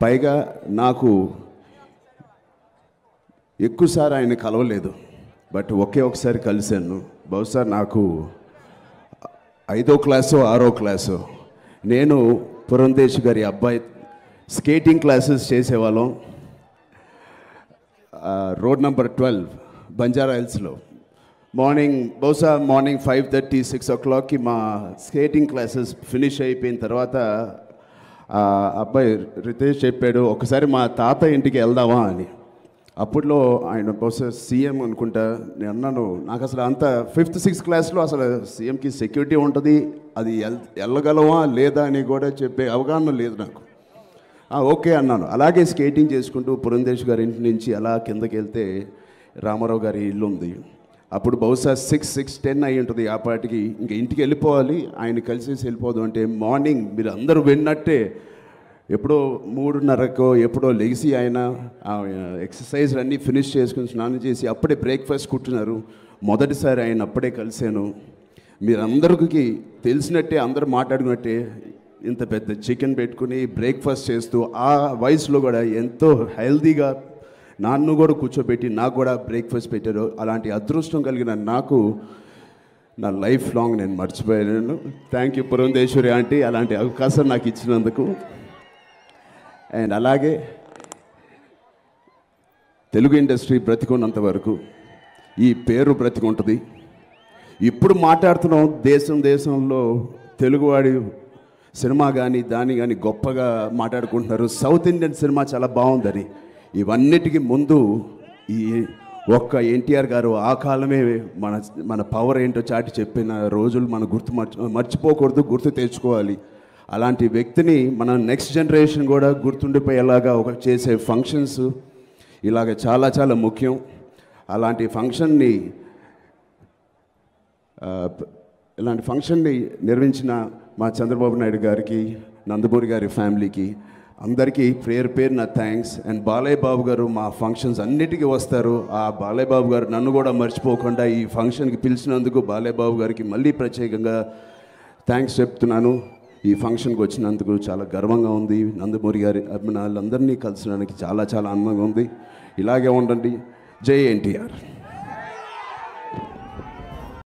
పైగా నాకు ఎక్కువసారి ఆయన కలవలేదు, బట్ ఒకే ఒకసారి కలిశాను. బహుశా నాకు 5వ క్లాసో 6వ క్లాసో. నేను పురంధేశ్ గారి అబ్బాయి స్కేటింగ్ క్లాసెస్ చేసేవాళ్ళం రోడ్ నెంబర్ 12 బంజారా హిల్స్లో. బహుశా మార్నింగ్ 5:30, 6 o'clockకి మా స్కేటింగ్ క్లాసెస్ ఫినిష్ అయిపోయిన తర్వాత అబ్బాయి రితేష్ చెప్పాడు, ఒకసారి మా తాత ఇంటికి వెళ్దామా అని. అప్పట్లో ఆయన బహుశా సీఎం అనుకుంటా. నేను అన్నాను, నాకు అసలు అంత 5th, 6th క్లాస్లో అసలు సీఎంకి సెక్యూరిటీ ఉంటుంది, అది వెళ్ళగలవా లేదా అని కూడా చెప్పే అవగాహన లేదు నాకు. ఓకే అన్నాను. అలాగే స్కేటింగ్ చేసుకుంటూ పురంధేశ్ గారి ఇంటి నుంచి అలా కిందకి వెళ్తే రామారావు గారి ఇల్లు ఉంది. అప్పుడు బహుశా 6:10 అయి ఉంటుంది. ఆ పాటికి ఇంక ఇంటికి వెళ్ళిపోవాలి, ఆయన కలిసేసి వెళ్ళిపోదు అంటే మార్నింగ్ మీరు అందరూ విన్నట్టే ఎప్పుడో 3:30కో ఎప్పుడో లెగిసి ఆయన ఎక్సర్సైజ్ అన్నీ ఫినిష్ చేసుకుని స్నానం చేసి అప్పుడే బ్రేక్ఫాస్ట్ కూర్చున్నారు. మొదటిసారి ఆయన అప్పుడే కలిశాను. మీరందరికీ తెలిసినట్టే, అందరూ మాట్లాడుకున్నట్టే ఇంత పెద్ద చికెన్ పెట్టుకుని బ్రేక్ఫాస్ట్ చేస్తూ ఆ వయసులో కూడా ఎంతో హెల్తీగా నన్ను కూడా కూర్చోబెట్టి నాకు కూడా బ్రేక్ఫాస్ట్ పెట్టారు. అలాంటి అదృష్టం కలిగిన నాకు నా లైఫ్ లాంగ్ నేను మర్చిపోయాను. థ్యాంక్ యూ పురంధేశ్వరి ఆంటీ, అలాంటి అవకాశం నాకు ఇచ్చినందుకు. అండ్ అలాగే తెలుగు ఇండస్ట్రీ బ్రతికున్నంత వరకు ఈ పేరు బ్రతికుంటుంది. ఇప్పుడు మాట్లాడుతున్నాం, దేశంలో తెలుగువాడి సినిమా కానీ దాన్ని కానీ గొప్పగా మాట్లాడుకుంటున్నారు. సౌత్ ఇండియన్ సినిమా చాలా బాగుందని. ఇవన్నిటికీ ముందు ఈ ఒక్క ఎన్టీఆర్ గారు ఆ కాలమే మన పవర్ ఏంటో చాటి చెప్పిన రోజులు మనం మర్చిపోకూడదు, గుర్తు తెచ్చుకోవాలి. అలాంటి వ్యక్తిని మన నెక్స్ట్ జనరేషన్ కూడా గుర్తుండిపోయేలాగా చేసే ఫంక్షన్స్ ఇలాగ చాలా చాలా ముఖ్యం. అలాంటి ఫంక్షన్ని నిర్వహించిన మా చంద్రబాబు నాయుడు గారికి, నందమూరి గారి ఫ్యామిలీకి అందరికీ పేరు నా థ్యాంక్స్. అండ్ బాలయ్య బాబు గారు మా ఫంక్షన్స్ అన్నిటికీ వస్తారు. ఆ బాలయ్య బాబు గారు నన్ను కూడా మర్చిపోకుండా ఈ ఫంక్షన్కి పిలిచినందుకు బాలయ్య బాబు గారికి మళ్ళీ ప్రత్యేకంగా థ్యాంక్స్ చెప్తున్నాను. ఈ ఫంక్షన్కి వచ్చినందుకు చాలా గర్వంగా ఉంది. నందమూరి గారి అభిమానులందరినీ కలిసినందుకు చాలా చాలా ఆనందంగా ఉంది. ఇలాగే ఉండండి. జై ఎన్టీఆర్.